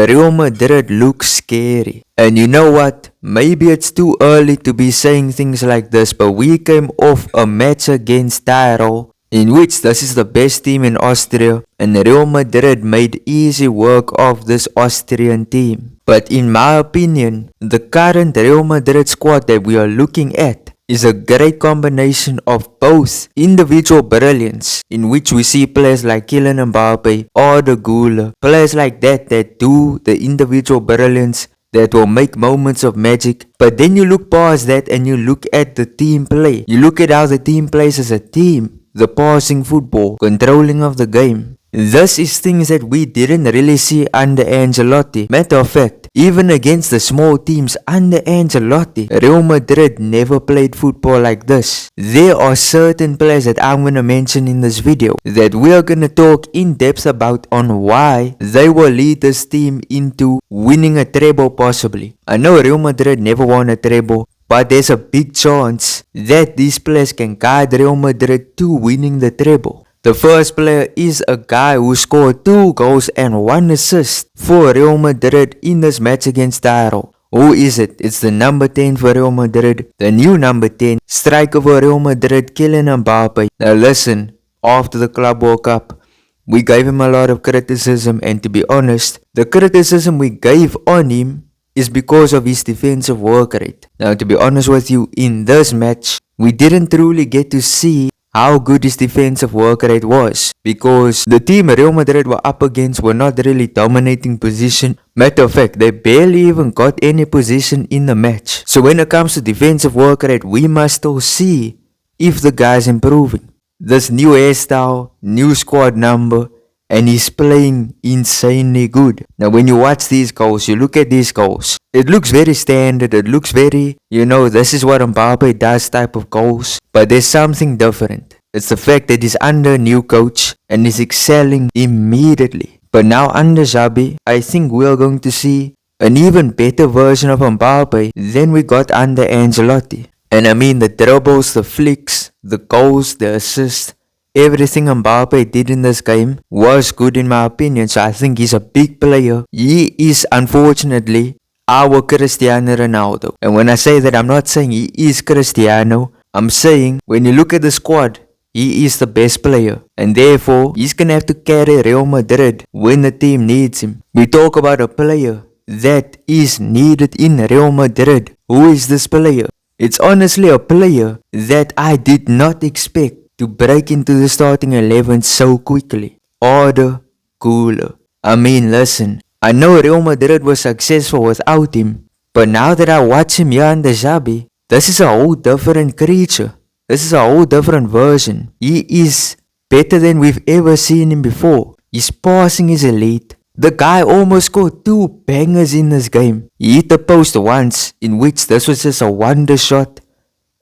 but Real Madrid looks scary. And you know what? Maybe it's too early to be saying things like this, but we came off a match against Tirol, in which this is the best team in Austria, and Real Madrid made easy work of this Austrian team. But in my opinion, the current Real Madrid squad that we are looking at is a great combination of both individual brilliance, in which we see players like Kylian Mbappé, Arda Güler, players like that do the individual brilliance that will make moments of magic. But then you look past that and you look at the team play. You look at how the team plays as a team, the passing football, controlling of the game. This is things that we didn't really see under Ancelotti. Matter of fact, even against the small teams under Ancelotti, Real Madrid never played football like this. There are certain players that I'm gonna mention in this video that we are gonna talk in depth about on why they will lead this team into winning a treble possibly. I know Real Madrid never won a treble, but there's a big chance that these players can guide Real Madrid to winning the treble. The first player is a guy who scored 2 goals and 1 assist for Real Madrid in this match against Tirol. Who is it? It's the number 10 for Real Madrid, the new number 10, striker for Real Madrid, Kylian Mbappé. Now listen, after the Club World Cup, we gave him a lot of criticism, and to be honest, the criticism we gave on him is because of his defensive work rate. Now to be honest with you, in this match, we didn't truly get to see how good his defensive work rate was, because the team Real Madrid were up against were not really dominating position. Matter of fact, they barely even got any position in the match. So when it comes to defensive work rate, we must still see if the guy's improving. This new hairstyle, new squad number, and he's playing insanely good. Now when you watch these goals, you look at these goals, it looks very standard, it looks very, this is what Mbappé does type of goals. But there's something different. It's the fact that he's under a new coach and is excelling immediately. But now under Xabi, I think we're going to see an even better version of Mbappé than we got under Ancelotti. And I mean the dribbles, the flicks, the goals, the assists, everything Mbappé did in this game was good in my opinion. So I think he's a big player. He is unfortunately our Cristiano Ronaldo. And when I say that, I'm not saying he is Cristiano. I'm saying when you look at the squad, he is the best player. And therefore, he's gonna have to carry Real Madrid when the team needs him. We talk about a player that is needed in Real Madrid. Who is this player? It's honestly a player that I did not expect to break into the starting 11 so quickly. Arda Güler. I mean, listen, I know Real Madrid was successful without him, but now that I watch him here under Xabi, this is a whole different creature. This is a whole different version. He is better than we've ever seen him before. His passing is elite. The guy almost scored 2 bangers in this game. He hit the post once, in which this was just a wonder shot.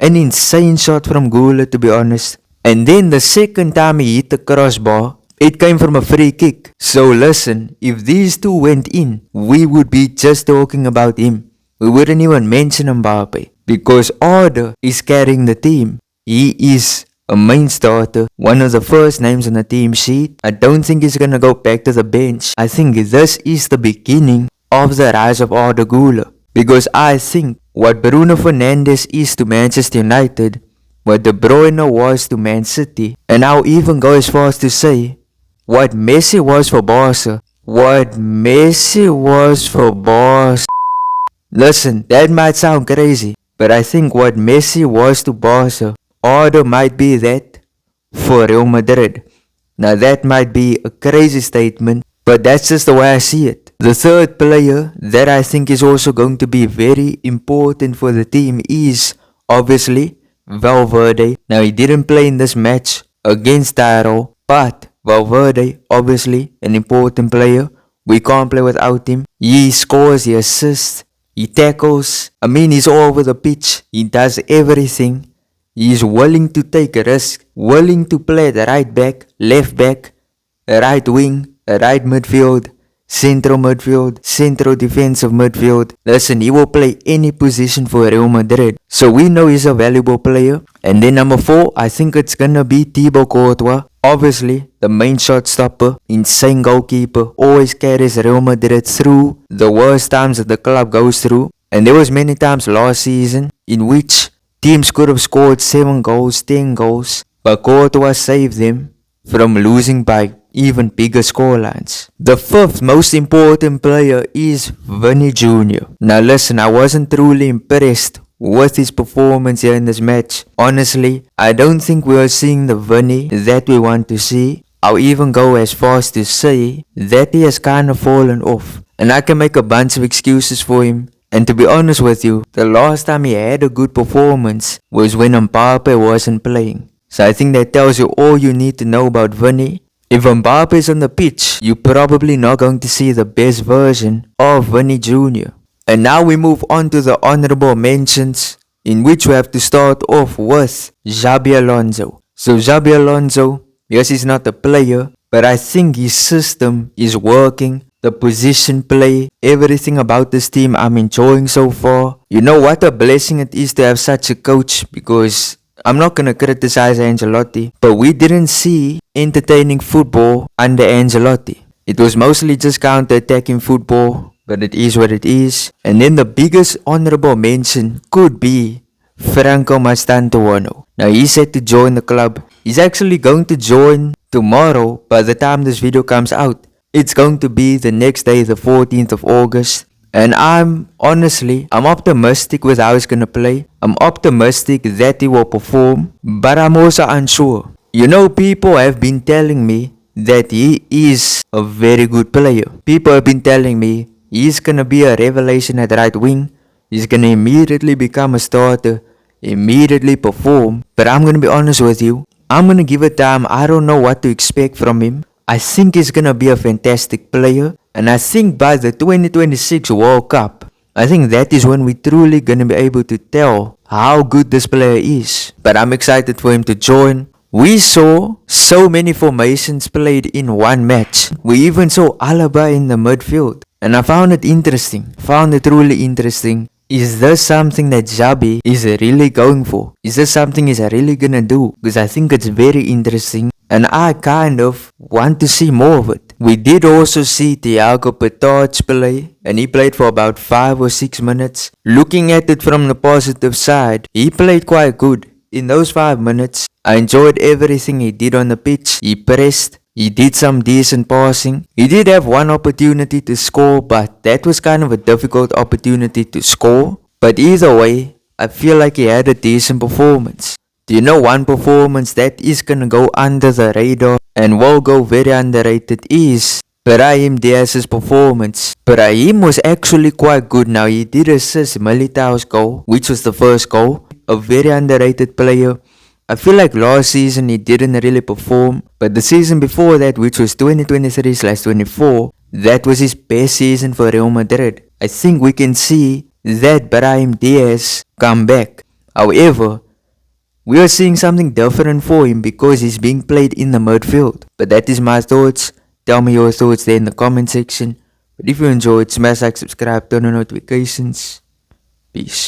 An insane shot from Güler, to be honest. And then the second time he hit the crossbar, it came from a free kick. So listen, if these 2 went in, we would be just talking about him. We wouldn't even mention Mbappé, because Arda is carrying the team. He is a main starter, one of the first names on the team sheet. I don't think he's gonna go back to the bench. I think this is the beginning of the rise of Arda Güler, because I think what Bruno Fernandes is to Manchester United, what De Bruyne was to Man City, and I'll even go as far as to say what Messi was for Barca. Listen, that might sound crazy, but I think what Messi was to Barca, Arda might be that for Real Madrid. Now that might be a crazy statement, but that's just the way I see it. The third player that I think is also going to be very important for the team is obviously Valverde. Now he didn't play in this match against Tirol, but Valverde, obviously an important player. We can't play without him. He scores, he assists, he tackles. I mean, he's all over the pitch. He does everything. He is willing to take a risk, willing to play the right back, left back, right wing, right midfield, central midfield, central defensive midfield. Listen, he will play any position for Real Madrid. So we know he's a valuable player. And then number 4, I think it's gonna be Thibaut Courtois. Obviously, the main shot stopper, insane goalkeeper, always carries Real Madrid through the worst times that the club goes through. And there was many times last season in which teams could have scored 7 goals, 10 goals, but Courtois saved them from losing by even bigger scorelines. The 5th most important player is Vinny Jr. Now listen, I wasn't truly impressed with his performance here in this match. Honestly, I don't think we are seeing the Vinny that we want to see. I'll even go as far as to say that he has kind of fallen off. And I can make a bunch of excuses for him. And to be honest with you, the last time he had a good performance was when Mbappé wasn't playing. So I think that tells you all you need to know about Vinny. If Mbappé is on the pitch, you're probably not going to see the best version of Vinny Jr. And now we move on to the honorable mentions, in which we have to start off with Xabi Alonso. So Xabi Alonso, yes, he's not a player, but I think his system is working. The position play, everything about this team I'm enjoying so far. You know what a blessing it is to have such a coach, because I'm not gonna criticize Ancelotti, but we didn't see entertaining football under Ancelotti. It was mostly just counter-attacking football, but it is what it is. And then the biggest honorable mention could be Franco Mastantuono. Now he's set to join the club. He's actually going to join tomorrow by the time this video comes out. It's going to be the next day, the 14th of August. And I'm optimistic with how he's gonna play. I'm optimistic that he will perform, but I'm also unsure. You know, people have been telling me that he is a very good player. People have been telling me he's gonna be a revelation at right wing. He's gonna immediately become a starter, immediately perform. But I'm gonna be honest with you, I'm gonna give it time. I don't know what to expect from him. I think he's gonna be a fantastic player, and I think by the 2026 World Cup, I think that is when we truly gonna be able to tell how good this player is. But I'm excited for him to join. We saw so many formations played in one match. We even saw Alaba in the midfield, and I found it interesting. Found it truly interesting. Is this something that Xabi is really going for? Is this something he's really gonna do? Because I think it's very interesting, and I kind of want to see more of it. We did also see Thiago Petach play, and he played for about 5 or 6 minutes. Looking at it from the positive side, he played quite good. In those 5 minutes, I enjoyed everything he did on the pitch. He pressed, he did some decent passing. He did have one opportunity to score, but that was kind of a difficult opportunity to score. But either way, I feel like he had a decent performance. Do you know one performance that is gonna go under the radar and will go very underrated is Brahim Diaz's performance. Brahim was actually quite good. Now he did assist Militao's goal, which was the first goal. A very underrated player. I feel like last season he didn't really perform, but the season before that, which was 2023/24, that was his best season for Real Madrid. I think we can see that Brahim Diaz come back. However, we are seeing something different for him because he's being played in the midfield. But that is my thoughts. Tell me your thoughts there in the comment section. But if you enjoyed, smash like, subscribe, turn on notifications. Peace.